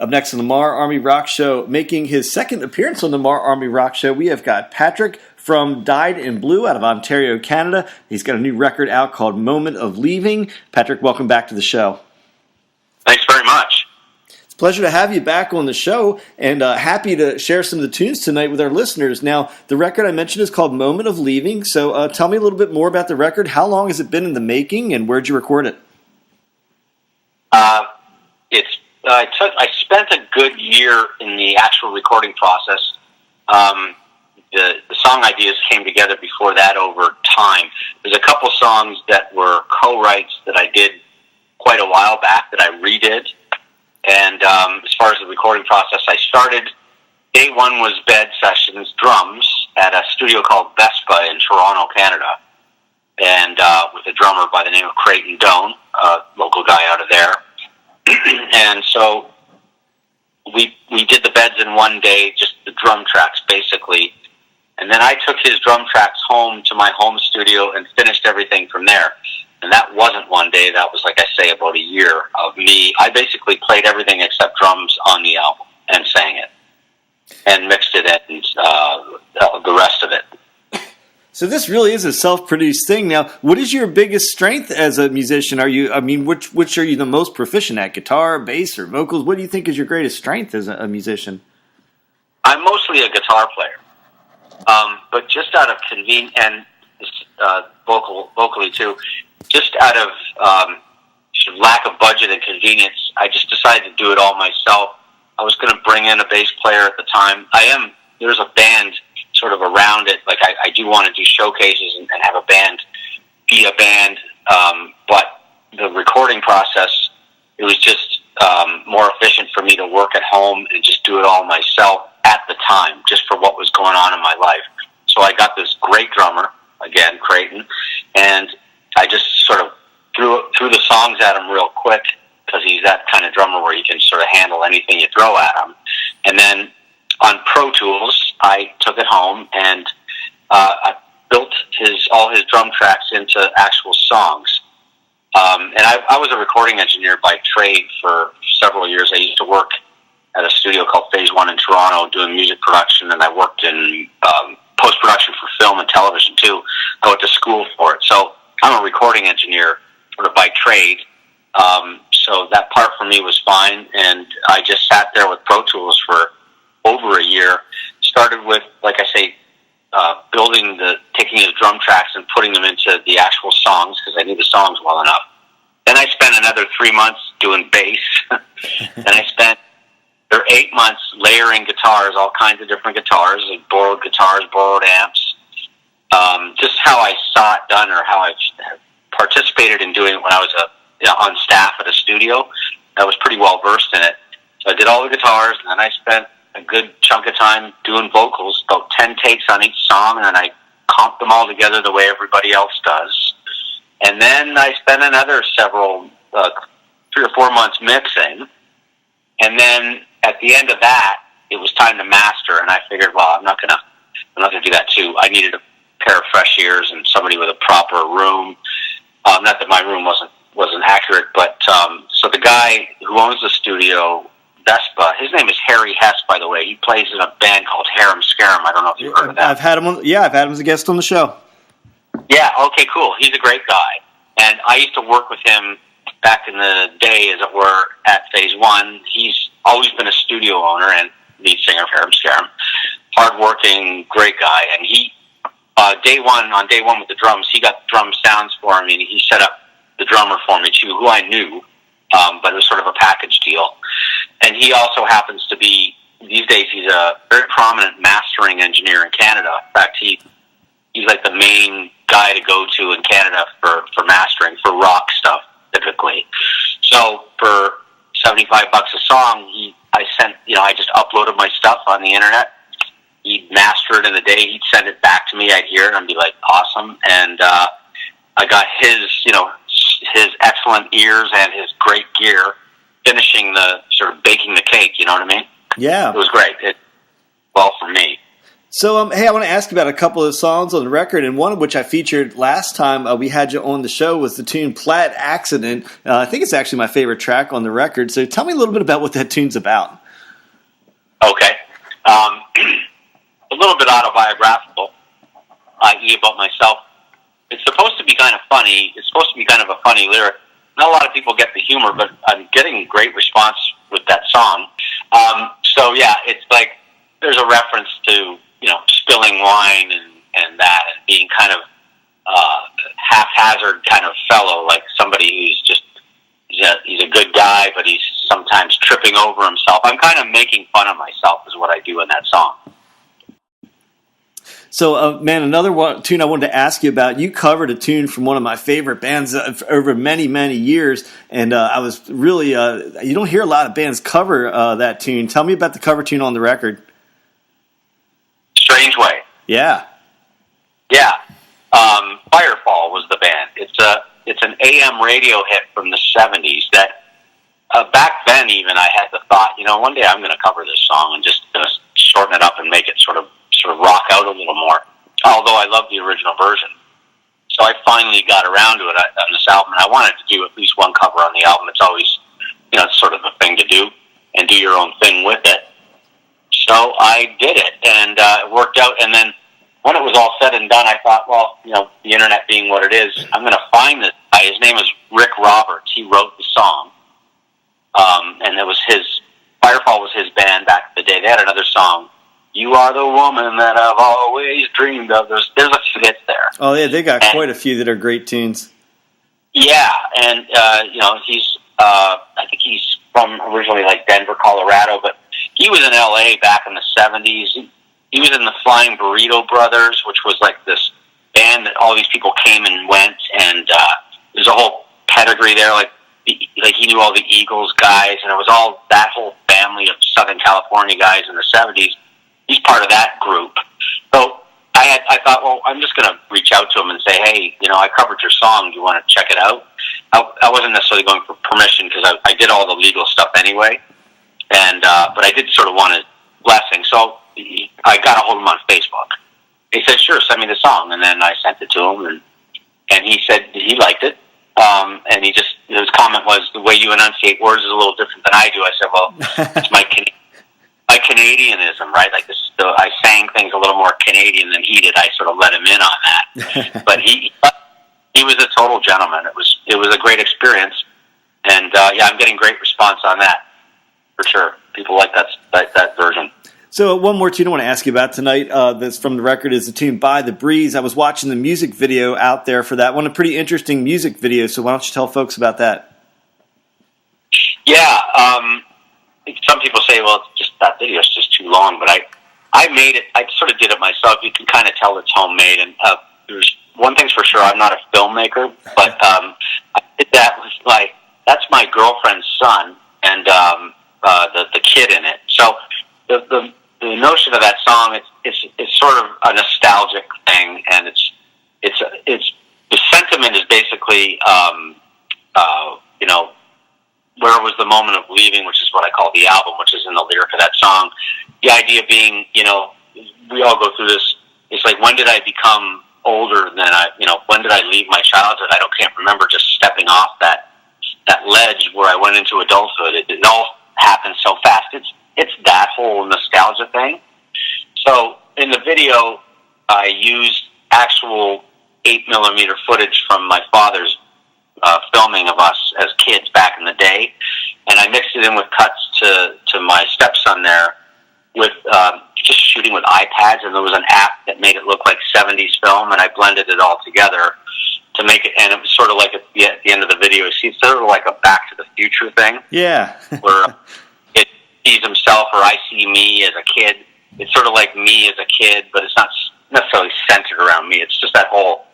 Up next on the MARR Army Rock Show, making his second appearance on the MARR Army Rock Show, we have got Patrick from Dyed in Blue out of Ontario, Canada. He's got a new record out called Moment of Leaving. Patrick, welcome back to the show. Thanks very much. It's a pleasure to have you back on the show, and happy to share some of the tunes tonight with our listeners. Now, the record I mentioned is called Moment of Leaving, so tell me a little bit more about the record. How long has it been in the making, and where'd you record it? I spent a good year in the actual recording process. The song ideas came together before that over time. There's a couple songs that were co-writes that I did quite a while back that I redid. And as far as the recording process, I started, day one was bed sessions, drums, at a studio called Vespa in Toronto, Canada. And with a drummer by the name of Creighton Doan, a local guy out of there. And so we did the beds in one day, just the drum tracks basically. And then I took his drum tracks home to my home studio and finished everything from there. And that wasn't one day, that was, like I say, about a year of me. I basically played everything except drums on the album and sang it and mixed it and the rest of it. So this really is a self-produced thing. Now, what is your biggest strength as a musician? Which are you the most proficient at? Guitar, bass, or vocals? What do you think is your greatest strength as a musician? I'm mostly a guitar player, but just out of convenience and vocally too, just out of lack of budget and convenience, I just decided to do it all myself. I was going to bring in a bass player at the time. There's a band sort of around it. Like I do want to do showcases and have a band, be a band, but the recording process, it was just more efficient for me to work at home and just do it all myself at the time, just for what was going on in my life. So I got this great drummer, again, Creighton, and I just sort of threw the songs at him real quick, because he's that kind of drummer where he can sort of handle anything you throw at him. And then on Pro Tools, I took it home and I built all his drum tracks into actual songs. And I was a recording engineer by trade for several years. I used to work at a studio called Phase One in Toronto doing music production, and I worked in post-production for film and television too. I went to school for it. So I'm a recording engineer sort of by trade. So that part for me was fine, and I just sat there with Pro Tools for over a year. Started with, like I say, taking his drum tracks and putting them into the actual songs, because I knew the songs well enough. Then I spent another 3 months doing bass. Then I spent 8 months layering guitars, all kinds of different guitars, like borrowed guitars, borrowed amps. Just how I saw it done, or how I participated in doing it when I was on staff at a studio. I was pretty well versed in it. So I did all the guitars, and then I spent a good chunk of time doing vocals, about 10 takes on each song, and then I comped them all together the way everybody else does. And then I spent another 3 or 4 months mixing. And then at the end of that, it was time to master, and I figured, well, I'm not gonna do that too. I needed a pair of fresh ears and somebody with a proper room. Not that my room wasn't accurate, but so the guy who owns the studio, Vespa, his name is Harry Hess, by the way. He plays in a band called Harem Scarum. I don't know if you've heard of that. I've had him as a guest on the show. Yeah, okay, cool. He's a great guy. And I used to work with him back in the day, as it were, at Phase One. He's always been a studio owner and lead singer of Harem Scarum. Hardworking, great guy. And he, on day one with the drums, he got drum sounds for me, and he set up the drummer for me too, who I knew, but it was sort of a package deal. And he also happens to be, these days, he's a very prominent mastering engineer in Canada. In fact, he's like the main guy to go to in Canada for mastering, for rock stuff, typically. So for $75 a song, I just uploaded my stuff on the internet. He'd master it in the day. He'd send it back to me. I'd hear it and I'd be like, awesome. And I got his excellent ears and his great gear baking the cake, you know what I mean? Yeah. It was great. Well, for me. So, hey, I want to ask you about a couple of songs on the record, and one of which I featured last time we had you on the show was the tune Plaid Accident. I think it's actually my favorite track on the record, so tell me a little bit about what that tune's about. Okay. A little bit autobiographical, i.e. about myself. It's supposed to be kind of funny. It's supposed to be kind of a funny lyric. Not a lot of people get the humor, but I'm getting great response with that song. So, yeah, it's like there's a reference to, spilling wine and that, and being kind of haphazard kind of fellow, like somebody who's just, he's a good guy, but he's sometimes tripping over himself. I'm kind of making fun of myself is what I do in that song. So, man, another tune I wanted to ask you about. You covered a tune from one of my favorite bands over many, many years, and I was really, you don't hear a lot of bands cover that tune. Tell me about the cover tune on the record. Strange Way. Yeah. Yeah. Firefall was the band. It's an AM radio hit from the 70s that back then even I had the thought, one day I'm going to cover this song and just shorten it up and make it sort of rock out a little more, although I love the original version. So I finally got around to it on this album, and I wanted to do at least one cover on the album. It's always, it's sort of the thing to do, and do your own thing with it. So I did it, and it worked out. And then when it was all said and done, I thought, well, the internet being what it is, I'm going to find this guy. His name is Rick Roberts. He wrote the song, and it was Firefall was his band back in the day. They had another song, You Are the Woman That I've Always Dreamed Of. There's a few hits there. Oh, yeah, they got quite a few that are great tunes. Yeah, and, he's, I think he's from originally like Denver, Colorado, but he was in L.A. back in the 70s. He was in the Flying Burrito Brothers, which was like this band that all these people came and went, and there's a whole pedigree there, like he knew all the Eagles guys, and it was all that whole family of Southern California guys in the 70s. He's part of that group. So I thought, well, I'm just going to reach out to him and say, hey, I covered your song. Do you want to check it out? I wasn't necessarily going for permission because I did all the legal stuff anyway, and but I did sort of want his blessing. So I got a hold of him on Facebook. He said, sure, send me the song. And then I sent it to him, and he said he liked it. And his comment was, the way you enunciate words is a little different than I do. I said, well, it's my Canadianism, right? Like I sang things a little more Canadian than he did. I sort of let him in on that. But he was a total gentleman. It was a great experience. And I'm getting great response on that, for sure. People like that version. So one more tune I want to ask you about tonight that's from the record is the tune By the Breeze. I was watching the music video out there for that one, a pretty interesting music video, so why don't you tell folks about that? Yeah, some people say, well, that video is just too long, but I made it, I sort of did it myself. You can kind of tell it's homemade, and there's one thing's for sure, I'm not a filmmaker, but I did that with, like, that's my girlfriend's son, and the kid in it. So the notion of that song, it's sort of a nostalgic thing, and it's the sentiment is basically where was the moment of leaving, which is what I call the album, which is in the lyric of that song. The idea being, we all go through this. It's like, when did I become older than when did I leave my childhood? Can't remember, just stepping off that ledge where I went into adulthood. It all happened so fast. It's that whole nostalgia thing. So in the video, I used actual 8mm footage from my father's filming of us as kids back in the day, and I mixed it in with cuts to my stepson there with just shooting with iPads, and there was an app that made it look like 70s film, and I blended it all together to make it, and it was sort of like at the end of the video, it's sort of like a Back to the Future thing. Yeah. Where it sees himself, or I see me as a kid. It's sort of like me as a kid, but it's not necessarily centered around me. It's just that whole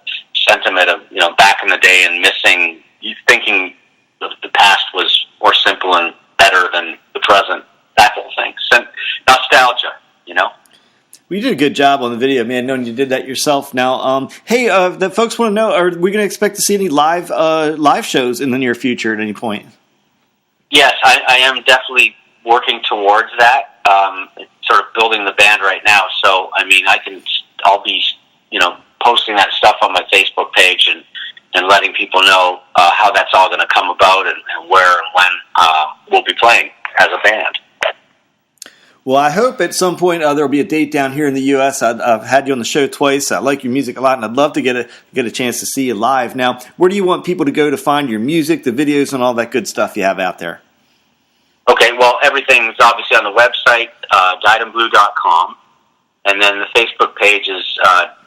sentiment of, back in the day and missing, thinking the past was more simple and better than the present, that whole thing. Nostalgia, Well, you did a good job on the video, man, knowing you did that yourself. Now, hey, the folks want to know, are we going to expect to see any live shows in the near future at any point? Yes, I am definitely working towards that. sort of building the band right now. So, I mean, I'll be, posting that stuff on my Facebook page and letting people know how that's all going to come about and where and when we'll be playing as a band. Well, I hope at some point there'll be a date down here in the U.S. I've had you on the show twice. I like your music a lot, and I'd love to get a chance to see you live. Now, where do you want people to go to find your music, the videos, and all that good stuff you have out there? Okay, well, everything's obviously on the website, dyedandblue.com, and then the Facebook page is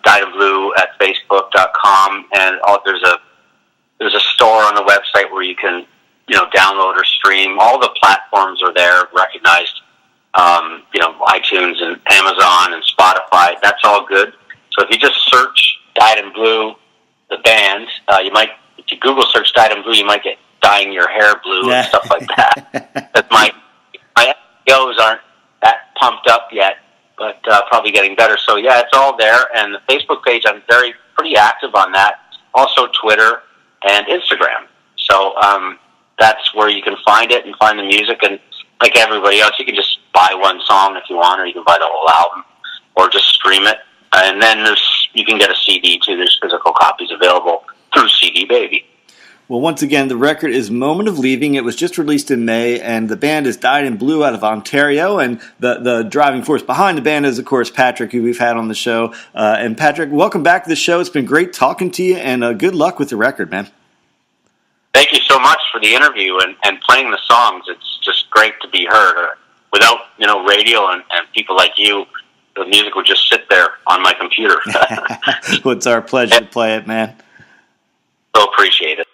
dyedandblue at facebook.com, and there's a store on the website where you can download or stream. All the platforms are there, recognized. iTunes and Amazon and Spotify, that's all good. So if you just search Dyed in Blue, the band, if you Google search Dyed in Blue, you might get dyeing your hair blue and stuff like that. But my SEOs aren't that pumped up yet, but probably getting better. So yeah, it's all there. And the Facebook page, I'm pretty active on that. Also Twitter and Instagram. So that's where you can find it and find the music. And like everybody else, you can just buy one song if you want, or you can buy the whole album, or just stream it. And then you can get a CD too. There's physical copies available through CD Baby. Well, once again, the record is Moment of Leaving. It was just released in May, and the band is Dyed in Blue out of Ontario. And the driving force behind the band is, of course, Patrick, who we've had on the show. And Patrick, welcome back to the show. It's been great talking to you, and good luck with the record, man. Thank you so much for the interview and playing the songs. It's just great to be heard. Without radio and people like you, the music would just sit there on my computer. Well, it's our pleasure to play it, man. So appreciate it.